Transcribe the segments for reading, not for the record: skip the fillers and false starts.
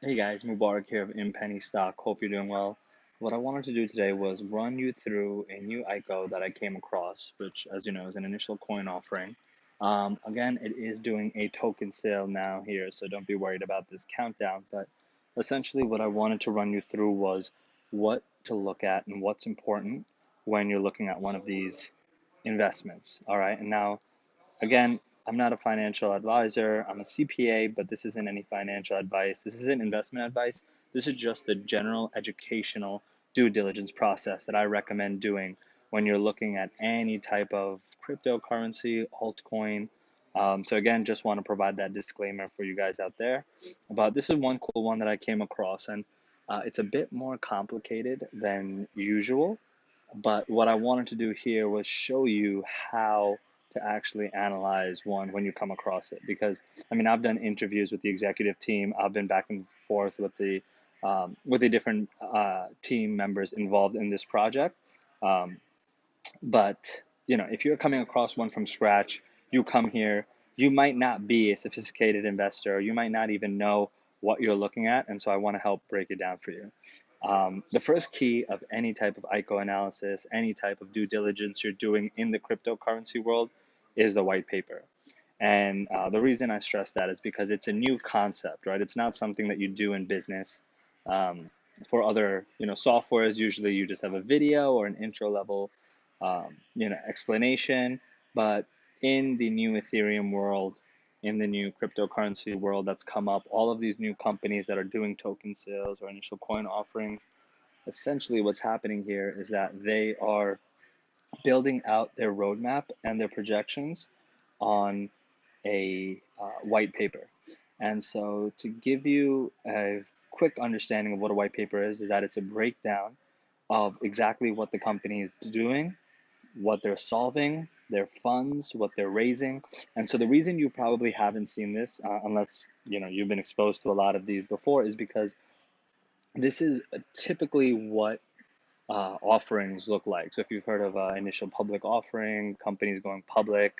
Hey guys, Mubarak here of Penny Stock. Hope you're doing well. What I wanted to do today was run you through a new ICO that I came across, which, as you know, is an initial coin offering. Again, it is doing a token sale now here, so don't be worried about this countdown. But essentially, what I wanted to run you through was what to look at and what's important when you're looking at one of these investments. All right, and now again, I'm not a financial advisor. I'm a CPA, but this isn't any financial advice. This isn't investment advice. This is just the general educational due diligence process that I recommend doing when you're looking at any type of cryptocurrency, altcoin. So again, just want to provide that disclaimer for you guys out there. But this is one cool one that I came across, and it's a bit more complicated than usual. But what I wanted to do here was show you how to actually analyze one when you come across it. Because I mean, I've done interviews with the executive team. I've been back and forth with the different team members involved in this project. Um, but if you're coming across one from scratch, you come here, you might not be a sophisticated investor. You might not even know what you're looking at, and so I want to help break it down for you. The first key of any type of ICO analysis, any type of due diligence you're doing in the cryptocurrency world is the white paper. And the reason I stress that is because it's a new concept, right? It's not something that you do in business. Um, for other, softwares, usually you just have a video or an intro level, explanation. But in the new Ethereum world, in the new cryptocurrency world that's come up, all of these new companies that are doing token sales or initial coin offerings, essentially what's happening here is that they are building out their roadmap and their projections on a white paper. And so, to give you a quick understanding of what a white paper is that it's a breakdown of exactly what the company is doing, what they're solving, their funds, what they're raising. And so, the reason you probably haven't seen this, unless you've been exposed to a lot of these before, is because this is typically what offerings look like. So if you've heard of initial public offering, companies going public,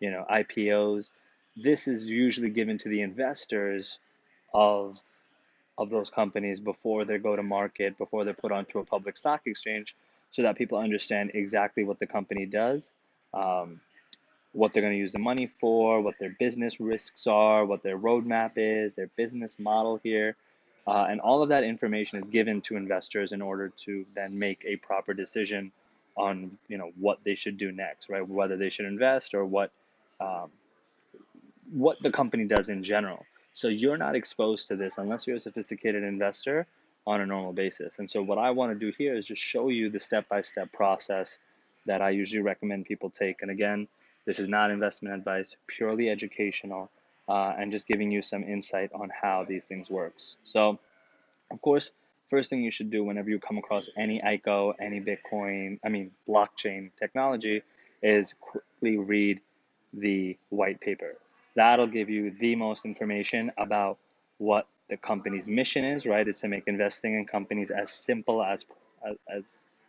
IPOs, this is usually given to the investors of those companies before they go to market, before they're put onto a public stock exchange, so that people understand exactly what the company does, um, what they're going to use the money for, what their business risks are, what their roadmap is, their business model here. And all of that information is given to investors in order to then make a proper decision on what they should do next, right? Whether they should invest or um, what the company does in general. So you're not exposed to this unless you're a sophisticated investor on a normal basis. And so what I want to do here is just show you the step-by-step process that I usually recommend people take. And again, this is not investment advice, purely educational, and just giving you some insight on how these things works. So, of course, first thing you should do whenever you come across any ICO, any blockchain technology, is quickly read the white paper. That'll give you the most information about what the company's mission is, right? Is to make investing in companies as simple as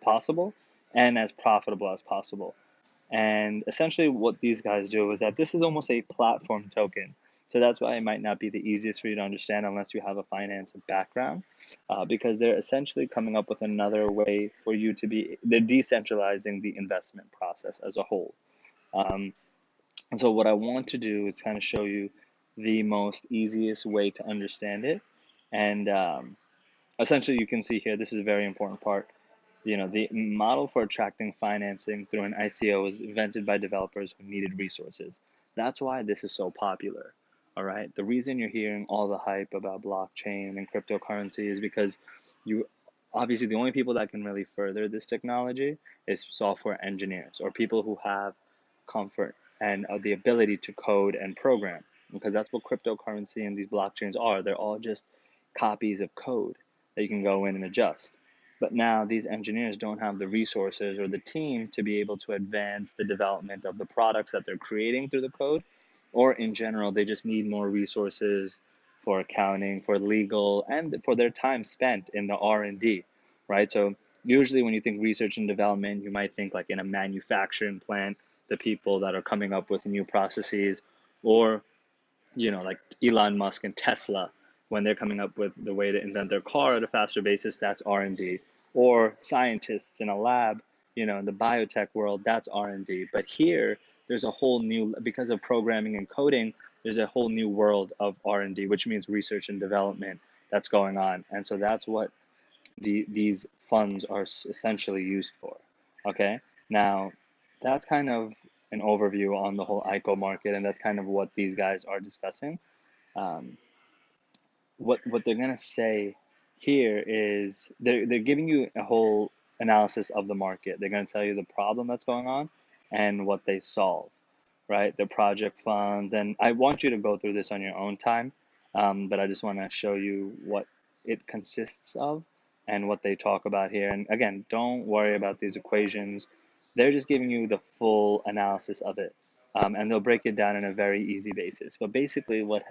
possible and as profitable as possible. And essentially, what these guys do is that this is almost a platform token. So that's why it might not be the easiest for you to understand unless you have a finance background, because they're essentially coming up with another way for you to be, they're decentralizing the investment process as a whole. Um, and so, what I want to do is kind of show you the most easiest way to understand it. And essentially, you can see here, this is a very important part. The model for attracting financing through an ICO was invented by developers who needed resources. That's why this is so popular. All right. The reason you're hearing all the hype about blockchain and cryptocurrency is because you obviously the only people that can really further this technology is software engineers or people who have comfort and the ability to code and program, because that's what cryptocurrency and these blockchains are. They're all just copies of code that you can go in and adjust. But now these engineers don't have the resources or the team to be able to advance the development of the products that they're creating through the code, or in general, they just need more resources for accounting, for legal, and for their time spent in the R&D, right? So usually when you think research and development, you might think like in a manufacturing plant, the people that are coming up with new processes, or like Elon Musk and Tesla. when they're coming up with the way to invent their car at a faster basis, that's R&D. Or scientists in a lab, in the biotech world, that's R&D. But here, there's a whole new, because of programming and coding, there's a whole new world of R&D, which means research and development that's going on. And so that's what these funds are essentially used for. Okay, now that's kind of an overview on the whole ICO market, and that's kind of what these guys are discussing. Um, what they're gonna say here is they're giving you a whole analysis of the market. They're gonna tell you the problem that's going on and what they solve, right? The project funds, and I want you to go through this on your own time, but I just want to show you what it consists of and what they talk about here. And again, don't worry about these equations. They're just giving you the full analysis of it, and they'll break it down in a very easy basis. But basically, what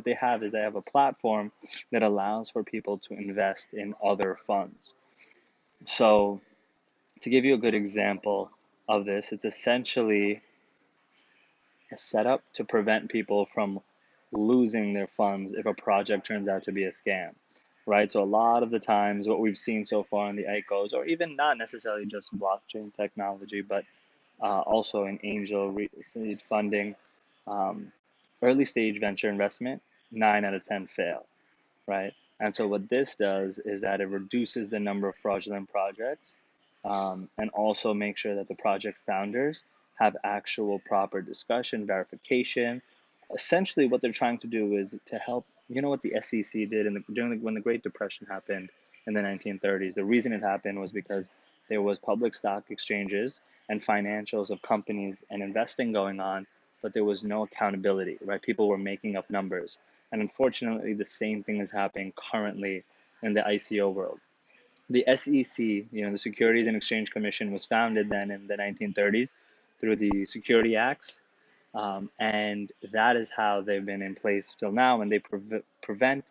they have is they have a platform that allows for people to invest in other funds. So to give you a good example of this, it's essentially a setup to prevent people from losing their funds if a project turns out to be a scam, right? So a lot of the times, what we've seen so far in the ICOs, or even not necessarily just blockchain technology, but also in angel seed funding, um, early stage venture investment, 9 out of 10 fail, right? And so what this does is that it reduces the number of fraudulent projects, and also make sure that the project founders have actual proper discussion, verification. Essentially, what they're trying to do is to help. You know what the SEC did when the Great Depression happened in the 1930s. The reason it happened was because there was public stock exchanges and financials of companies and investing going on, but there was no accountability, right? People were making up numbers. And unfortunately, the same thing is happening currently in the ICO world. The SEC, the Securities and Exchange Commission, was founded then in the 1930s through the Security Acts, and that is how they've been in place till now, and they prevent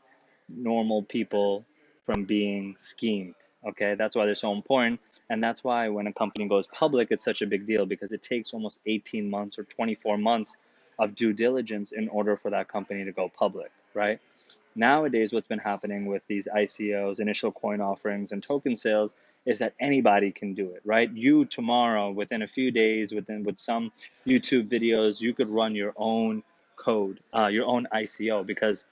normal people from being schemed. Okay, that's why they're so important, and that's why when a company goes public, it's such a big deal because it takes almost 18 months or 24 months of due diligence in order for that company to go public, right? Nowadays, what's been happening with these ICOs, initial coin offerings, and token sales is that anybody can do it, right? You tomorrow, within a few days, with some YouTube videos, you could run your own code, your own ICO, because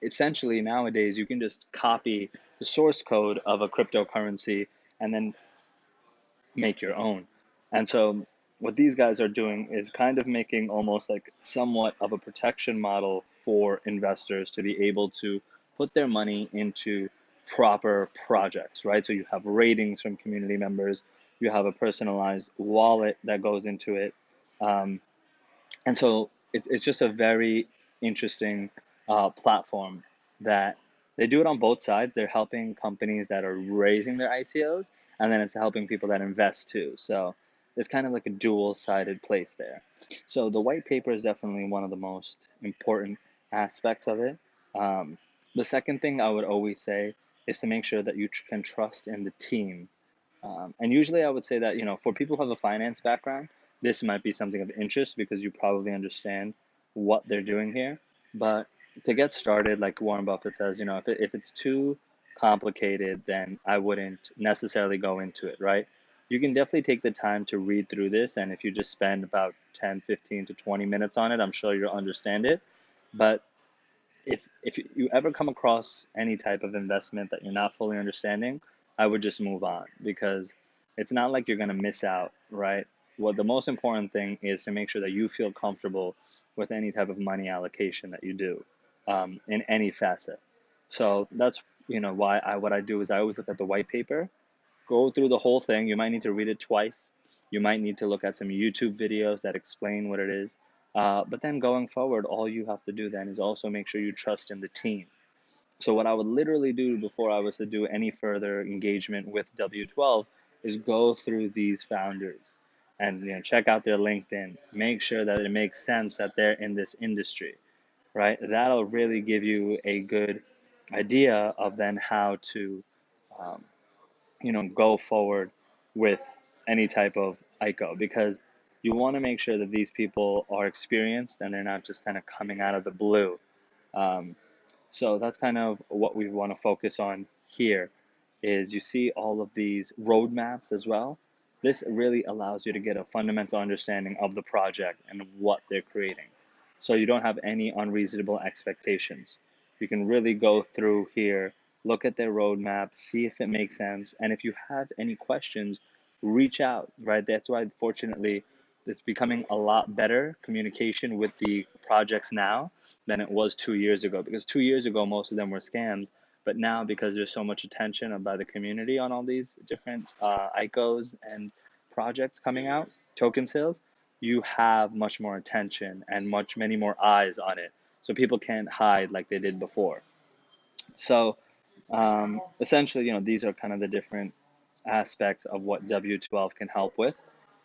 essentially nowadays you can just copy the source code of a cryptocurrency and then make your own. And so what these guys are doing is kind of making almost like somewhat of a protection model for investors to be able to put their money into proper projects, right? So you have ratings from community members, you have a personalized wallet that goes into it. Um, and so it's just a very interesting platform that they do it on both sides. They're helping companies that are raising their ICOs, and then it's helping people that invest too. So it's kind of like a dual-sided place there. So the white paper is definitely one of the most important aspects of it. Um, the second thing I would always say is to make sure that you can trust in the team, and usually I would say that, for people who have a finance background, this might be something of interest because you probably understand what they're doing here. But to get started, like Warren Buffett says, if it's too complicated, then I wouldn't necessarily go into it, right? You can definitely take the time to read through this. And if you just spend about 10, 15 to 20 minutes on it, I'm sure you'll understand it. But if you ever come across any type of investment that you're not fully understanding, I would just move on because it's not like you're gonna miss out, right? What the most important thing is to make sure that you feel comfortable with any type of money allocation that you do, in any facet. So that's why what I do is I always look at the white paper, go through the whole thing. You might need to read it twice. You might need to look at some YouTube videos that explain what it is. But then going forward, all you have to do then is also make sure you trust in the team. So what I would literally do before I was to do any further engagement with W12 is go through these founders and check out their LinkedIn. Make sure that it makes sense that they're in this industry, right? That'll really give you a good idea of then how to um, go forward with any type of ICO, because you want to make sure that these people are experienced and they're not just kind of coming out of the blue. Um, So that's kind of what we want to focus on here is you see all of these roadmaps as well. This really allows you to get a fundamental understanding of the project and what they're creating. So you don't have any unreasonable expectations. You can really go through here, look at their roadmap, see if it makes sense, and if you have any questions, reach out, right? That's why, fortunately, it's becoming a lot better communication with the projects now than it was 2 years ago. Because 2 years ago, most of them were scams. But now, because there's so much attention by the community on all these different ICOs and projects coming out, token sales, you have much more attention and many more eyes on it. So people can't hide like they did before. So essentially, these are kind of the different aspects of what W12 can help with.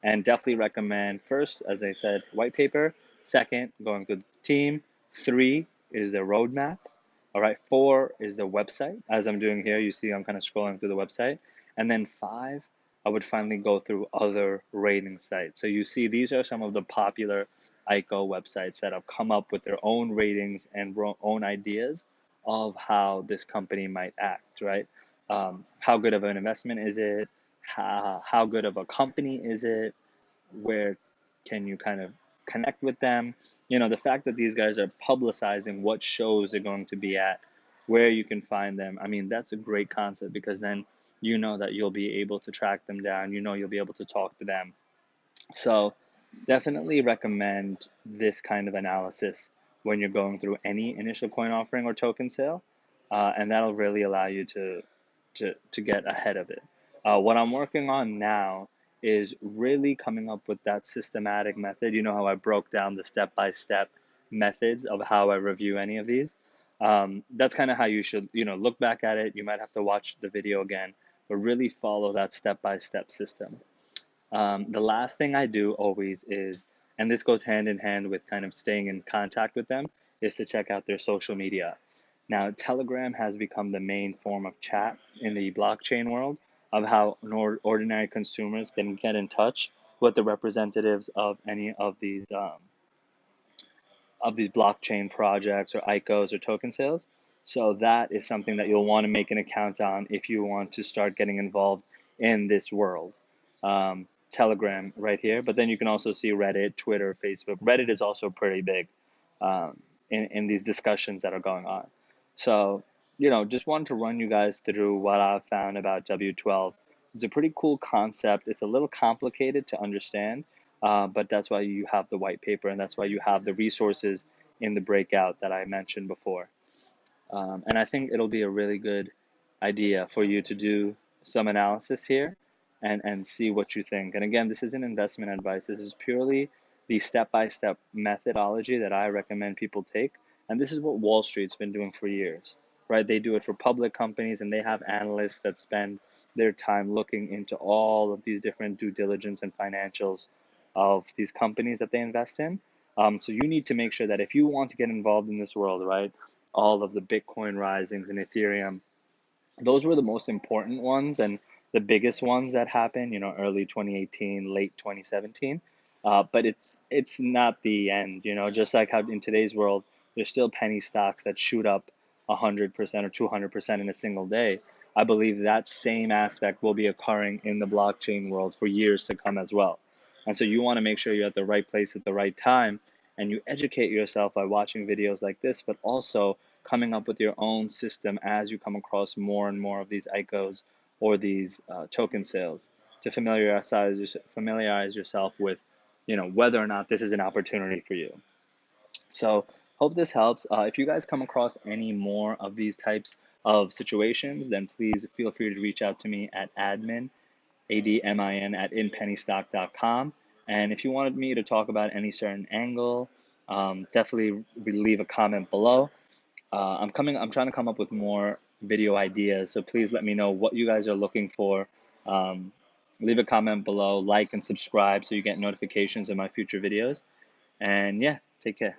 And definitely recommend first, as I said, white paper. Second, going through the team. Three is the roadmap. All right. Four is the website. As I'm doing here, you see I'm kind of scrolling through the website. And then five, I would finally go through other rating sites. So you see these are some of the popular ICO websites that have come up with their own ratings and own ideas of how this company might act, right? How good of an investment is it? How good of a company is it? Where can you kind of connect with them? The fact that these guys are publicizing what shows they're going to be at, where you can find them. I mean, that's a great concept because then you know that you'll be able to track them down. You'll be able to talk to them. So definitely recommend this kind of analysis when you're going through any initial coin offering or token sale, and that'll really allow you to get ahead of it. What I'm working on now is really coming up with that systematic method. You know how I broke down the step-by-step methods of how I review any of these? That's kind of how you should, look back at it. You might have to watch the video again, but really follow that step-by-step system. The last thing I do always is, and this goes hand in hand with kind of staying in contact with them, is to check out their social media. Now, Telegram has become the main form of chat in the blockchain world of how ordinary consumers can get in touch with the representatives of any of these blockchain projects or ICOs or token sales. So that is something that you'll want to make an account on if you want to start getting involved in this world. Telegram right here, but then you can also see Reddit, Twitter, Facebook. Reddit is also pretty big in these discussions that are going on. So, just wanted to run you guys through what I've found about W12. It's a pretty cool concept. It's a little complicated to understand, but that's why you have the white paper and that's why you have the resources in the breakout that I mentioned before. And I think it'll be a really good idea for you to do some analysis here and see what you think. And again, this isn't investment advice. This is purely the step-by-step methodology that I recommend people take. And this is what Wall Street's been doing for years, right? They do it for public companies and they have analysts that spend their time looking into all of these different due diligence and financials of these companies that they invest in. So you need to make sure that if you want to get involved in this world, right, all of the Bitcoin risings and Ethereum, those were the most important ones and the biggest ones that happened, early 2018, late 2017. But it's not the end, just like how in today's world, there's still penny stocks that shoot up 100% or 200% in a single day. I believe that same aspect will be occurring in the blockchain world for years to come as well. And so you want to make sure you're at the right place at the right time and you educate yourself by watching videos like this, but also coming up with your own system as you come across more and more of these ICOs or these token sales to familiarize yourself with, whether or not this is an opportunity for you. So hope this helps. If you guys come across any more of these types of situations, then please feel free to reach out to me at admin, ADMIN at inpennystock.com. And if you wanted me to talk about any certain angle, definitely leave a comment below. I'm trying to come up with more video ideas, so please let me know what you guys are looking for. Leave a comment below, like and subscribe so you get notifications of my future videos. And yeah, take care.